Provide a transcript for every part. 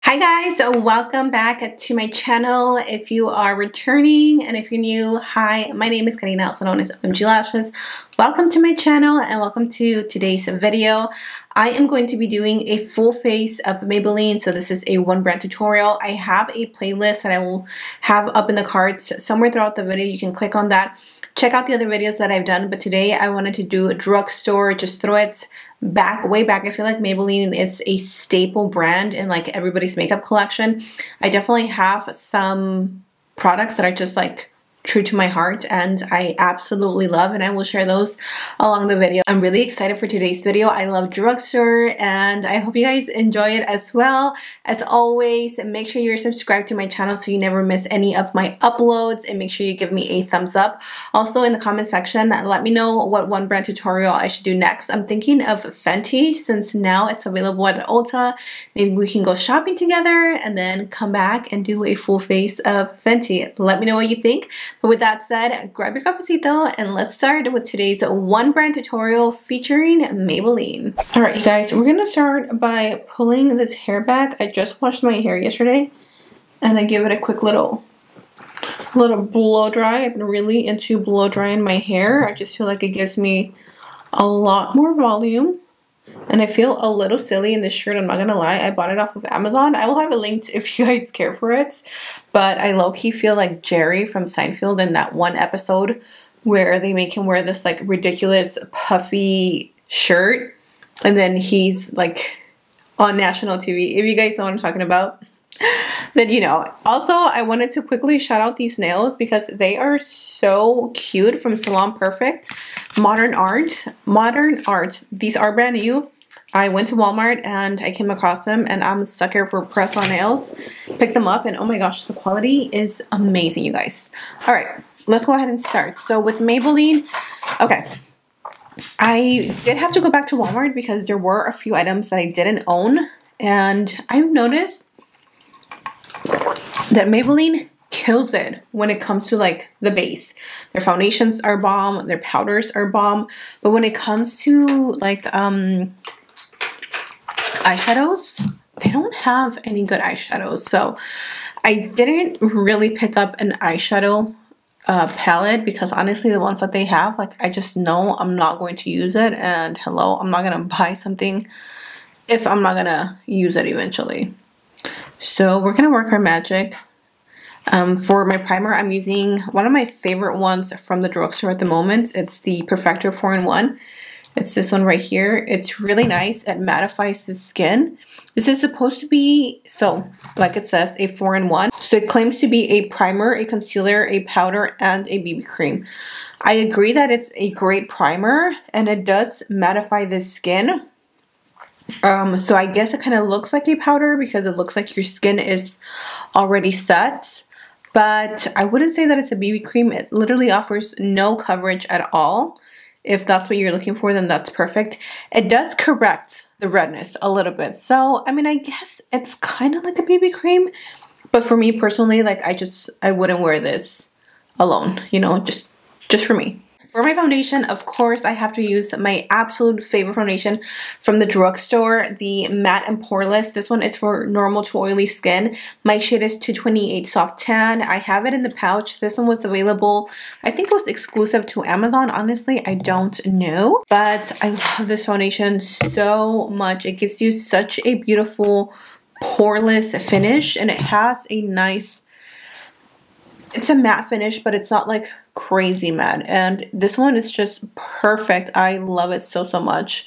Hi guys, so welcome back to my channel. If you are returning and if you're new, hi, my name is Karina, also known as Ohmglashes. Welcome to my channel and welcome to today's video. I am going to be doing a full face of Maybelline, so this is a one brand tutorial. I have a playlist that I will have up in the cards somewhere throughout the video. You can click on that. Check out the other videos that I've done, but today I wanted to do a drugstore, just throw it way back. I feel like Maybelline is a staple brand in like everybody's makeup collection. I definitely have some products that are just like true to my heart and I absolutely love, and I will share those along the video. I'm really excited for today's video. I love drugstore and I hope you guys enjoy it as well. As always, make sure you're subscribed to my channel so you never miss any of my uploads, and make sure you give me a thumbs up. Also in the comment section, let me know what one brand tutorial I should do next. I'm thinking of Fenty since now it's available at Ulta. Maybe we can go shopping together and then come back and do a full face of Fenty. Let me know what you think. But with that said, grab your cafecito and let's start with today's one brand tutorial featuring Maybelline. Alright you guys, we're gonna start by pulling this hair back. I just washed my hair yesterday and I give it a quick little blow dry. I've been really into blow drying my hair. I just feel like it gives me a lot more volume. And I feel a little silly in this shirt, I'm not gonna lie. I bought it off of Amazon. I will have it linked if you guys care for it. But I low-key feel like Jerry from Seinfeld in that one episode where they make him wear this like ridiculous puffy shirt. And then he's like on national TV. If you guys know what I'm talking about, then you know. Also, I wanted to quickly shout out these nails because they are so cute, from Salon Perfect. Modern Art. These are brand new. I went to Walmart and I came across them and I'm stuck here for press-on nails. Picked them up and oh my gosh, the quality is amazing, you guys. Alright, let's go ahead and start. So with Maybelline, okay. I did have to go back to Walmart because there were a few items that I didn't own. And I've noticed that Maybelline kills it when it comes to like the base. Their foundations are bomb, their powders are bomb, but when it comes to like eyeshadows, they don't have any good eyeshadows. So I didn't really pick up an eyeshadow palette because honestly the ones that they have, like I just know I'm not going to use it, and hello, I'm not gonna buy something if I'm not gonna use it eventually. So we're gonna work our magic. For my primer, I'm using one of my favorite ones from the drugstore at the moment. It's the Perfecter 4-in-1. It's this one right here. It's really nice. It mattifies the skin. This is supposed to be, so like it says, a 4-in-1. So it claims to be a primer, a concealer, a powder, and a BB cream. I agree that it's a great primer and it does mattify the skin. So I guess it kind of looks like a powder because it looks like your skin is already set. But I wouldn't say that it's a BB cream. It literally offers no coverage at all. If that's what you're looking for, then that's perfect. It does correct the redness a little bit. So, I mean, I guess it's kind of like a BB cream. But for me personally, like I wouldn't wear this alone, you know, just for me. For my foundation, of course, I have to use my absolute favorite foundation from the drugstore, the Matte and Poreless. This one is for normal to oily skin. My shade is 228 Soft Tan. I have it in the pouch. This one was available, I think it was exclusive to Amazon. Honestly, I don't know. But I love this foundation so much. It gives you such a beautiful poreless finish, and it has a nice, it's a matte finish, but it's not like crazy matte. And this one is just perfect. I love it so much.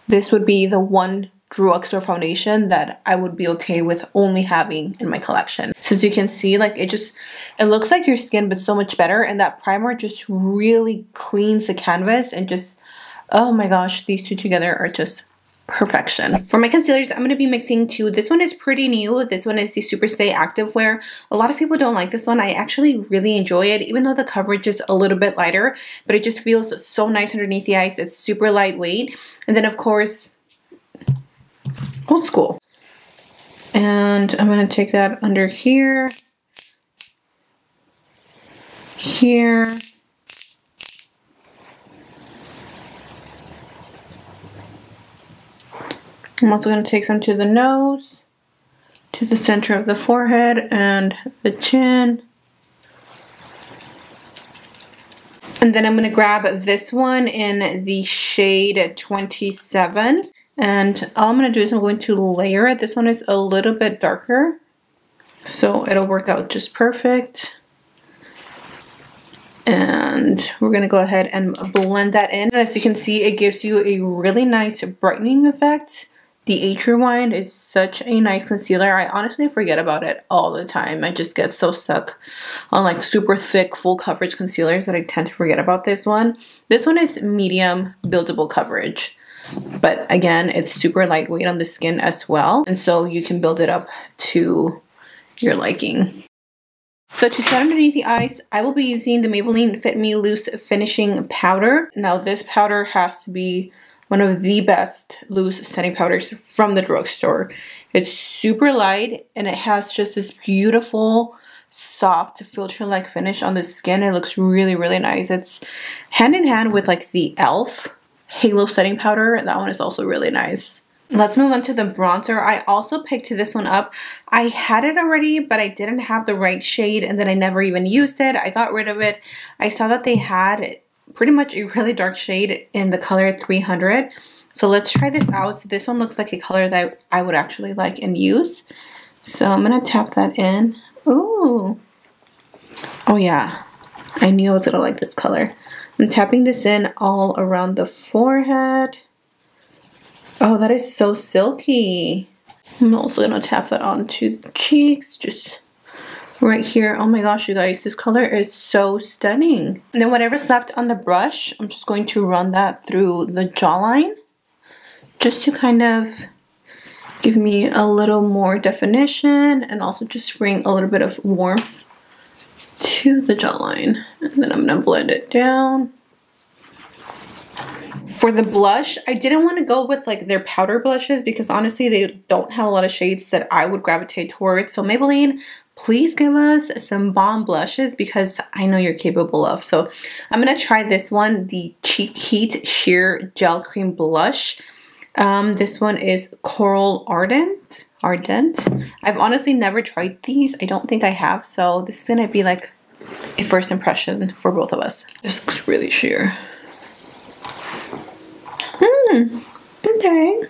This would be the one drugstore foundation that I would be okay with only having in my collection. So as you can see, like it looks like your skin, but so much better. And that primer just really cleans the canvas and just, oh my gosh, these two together are just perfection. For my concealers, I'm going to be mixing two. This one is pretty new. This one is the Super Stay Activewear. A lot of people don't like this one. I actually really enjoy it, even though the coverage is a little bit lighter, but it just feels so nice underneath the eyes. It's super lightweight. And then of course, Old School. And I'm going to take that under here, here, I'm also going to take some to the nose, to the center of the forehead and the chin. And then I'm going to grab this one in the shade 27. And all I'm going to do is I'm going to layer it. This one is a little bit darker, so it'll work out just perfect. And we're going to go ahead and blend that in. And as you can see, it gives you a really nice brightening effect. The Age Rewind is such a nice concealer. I honestly forget about it all the time. I just get so stuck on like super thick full coverage concealers that I tend to forget about this one. This one is medium buildable coverage. But again, it's super lightweight on the skin as well. And so you can build it up to your liking. So to set underneath the eyes, I will be using the Maybelline Fit Me Loose Finishing Powder. Now this powder has to be one of the best loose setting powders from the drugstore. It's super light and it has just this beautiful, soft, filter-like finish on the skin. It looks really, really nice. It's hand in hand with like the e.l.f. Halo Setting Powder. That one is also really nice. Let's move on to the bronzer. I also picked this one up. I had it already, but I didn't have the right shade and then I never even used it. I got rid of it. I saw that they had pretty much a really dark shade in the color 300. So let's try this out. So this one looks like a color that I would actually like and use. So I'm going to tap that in. Ooh. Oh yeah. I knew I was going to like this color. I'm tapping this in all around the forehead. Oh, that is so silky. I'm also going to tap that onto the cheeks, just right here. Oh my gosh, you guys, this color is so stunning. And then whatever's left on the brush, I'm just going to run that through the jawline, just to kind of give me a little more definition and also just bring a little bit of warmth to the jawline. And then I'm going to blend it down. For the blush, I didn't want to go with like their powder blushes because honestly they don't have a lot of shades that I would gravitate towards. So Maybelline, please give us some bomb blushes because I know you're capable of. So I'm going to try this one, the Cheek Heat Sheer Gel Cream Blush. This one is Coral Ardent. I've honestly never tried these. I don't think I have. So this is going to be like a first impression for both of us. This looks really sheer. Okay.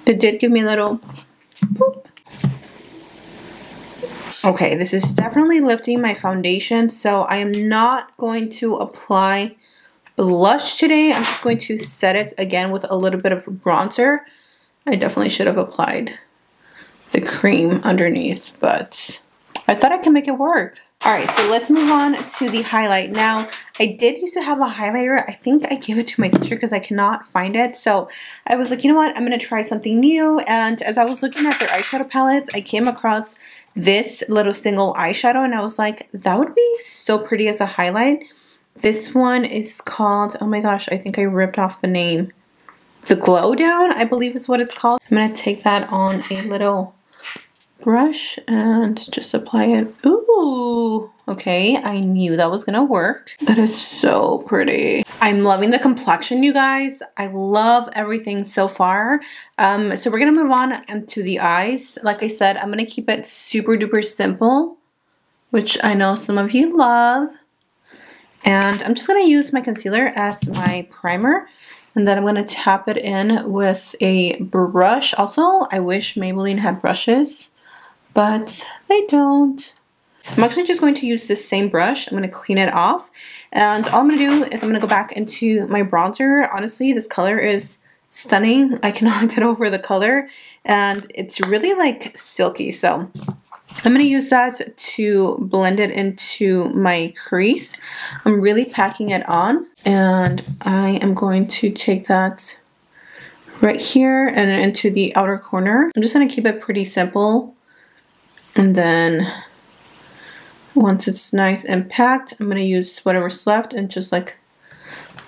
It did give me a little boop. Okay, this is definitely lifting my foundation, so I am not going to apply blush today. I'm just going to set it again with a little bit of bronzer. I definitely should have applied the cream underneath, but I thought I could make it work. Alright, so let's move on to the highlight. Now, I did used to have a highlighter. I think I gave it to my sister because I cannot find it. So I was like, you know what? I'm going to try something new. And as I was looking at their eyeshadow palettes, I came across this little single eyeshadow. And I was like, that would be so pretty as a highlight. This one is called, oh my gosh, I think I ripped off the name. The Glow Down, I believe is what it's called. I'm going to take that on a little brush and just apply it. Ooh, okay, I knew that was gonna work. That is so pretty. I'm loving the complexion, you guys. I love everything so far. So we're gonna move on into the eyes. Like I said, I'm gonna keep it super duper simple, which I know some of you love. And I'm just gonna use my concealer as my primer. And then I'm gonna tap it in with a brush. Also, I wish Maybelline had brushes, but they don't. I'm actually just going to use this same brush. I'm going to clean it off. And all I'm going to do is I'm going to go back into my bronzer. Honestly, this color is stunning. I cannot get over the color. And it's really like silky. So I'm going to use that to blend it into my crease. I'm really packing it on. And I am going to take that right here and into the outer corner. I'm just going to keep it pretty simple. And then once it's nice and packed, I'm going to use whatever's left and just like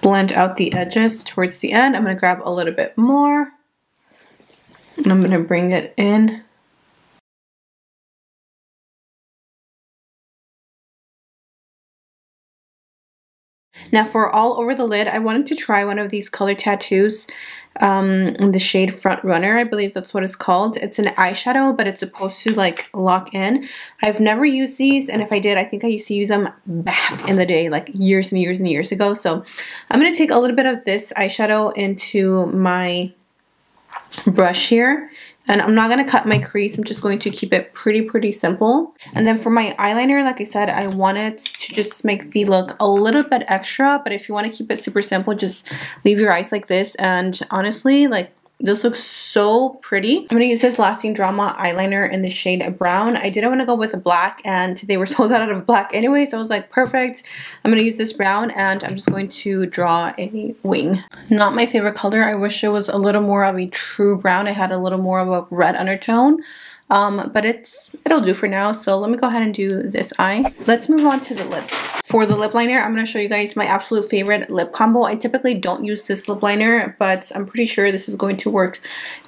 blend out the edges towards the end. I'm going to grab a little bit more and I'm going to bring it in. Now for all over the lid, I wanted to try one of these color tattoos in the shade Front Runner. I believe that's what it's called. It's an eyeshadow, but it's supposed to like lock in. I've never used these, and if I did, I think I used to use them back in the day, like years and years and years ago. So I'm going to take a little bit of this eyeshadow into my brush here, and I'm not going to cut my crease. I'm just going to keep it pretty simple. And then for my eyeliner, like I said, I wanted to just make the look a little bit extra, but if you want to keep it super simple, just leave your eyes like this. And honestly, like, this looks so pretty. I'm going to use this Lasting Drama eyeliner in the shade Brown. I didn't want to go with a black, and they were sold out of black anyway, so I was like, perfect. I'm going to use this brown, and I'm just going to draw a wing. Not my favorite color. I wish it was a little more of a true brown. It had a little more of a red undertone. But it'll do for now. So let me go ahead and do this eye. Let's move on to the lips. For the lip liner, I'm going to show you guys my absolute favorite lip combo. I typically don't use this lip liner, but I'm pretty sure this is going to work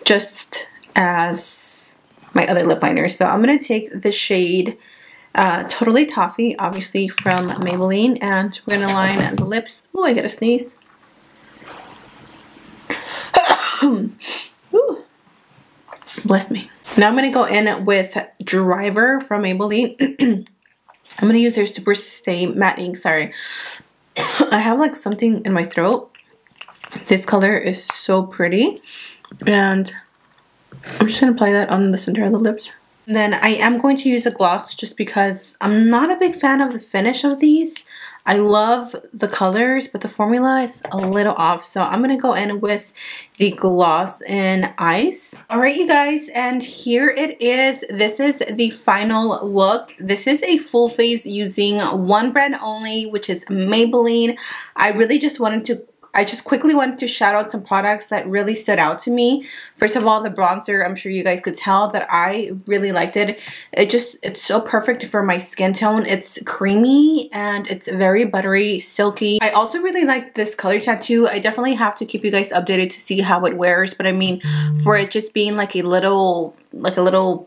just as my other lip liner. So I'm going to take the shade Totally Toffee, obviously from Maybelline, and we're going to line the lips. Oh, I got a sneeze. Ooh. Bless me. Now I'm going to go in with Driver from Maybelline. I'm going to use their Super Stay Matte Ink. Sorry. I have like something in my throat. This color is so pretty. And I'm just going to apply that on the center of the lips. And then I am going to use a gloss just because I'm not a big fan of the finish of these. I love the colors, but the formula is a little off. So I'm going to go in with the gloss in Ice. All right, you guys, and here it is. This is the final look. This is a full face using one brand only, which is Maybelline. I just quickly wanted to shout out some products that really stood out to me. First of all, the bronzer, I'm sure you guys could tell that I really liked it. It's so perfect for my skin tone. It's creamy and it's very buttery, silky. I also really like this color tattoo. I definitely have to keep you guys updated to see how it wears, but I mean, for it just being like a little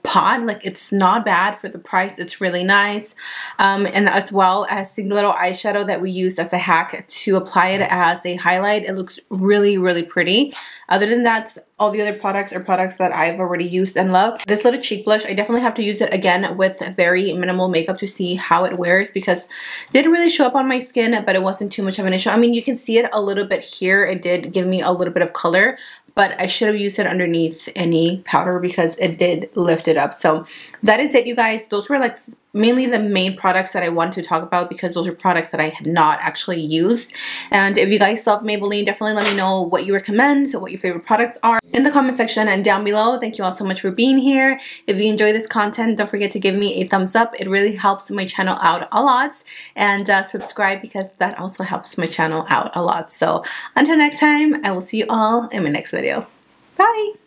pot, like it's not bad for the price. It's really nice. And as well as the little eyeshadow that we used as a hack to apply it as a highlight. It looks really pretty. Other than that, all the other products are products that I've already used and love. This little cheek blush, I definitely have to use it again with very minimal makeup to see how it wears, because it didn't really show up on my skin, but it wasn't too much of an issue. I mean, you can see it a little bit here. It did give me a little bit of color, but I should have used it underneath any powder because it did lift it up. So that is it, you guys. Those were like mainly the main products that I wanted to talk about because those are products that I had not actually used. And if you guys love Maybelline, definitely let me know what you recommend, what your favorite products are in the comment section and down below. Thank you all so much for being here. If you enjoy this content, don't forget to give me a thumbs up. It really helps my channel out a lot. And subscribe because that also helps my channel out a lot. So until next time, I will see you all in my next video. Bye!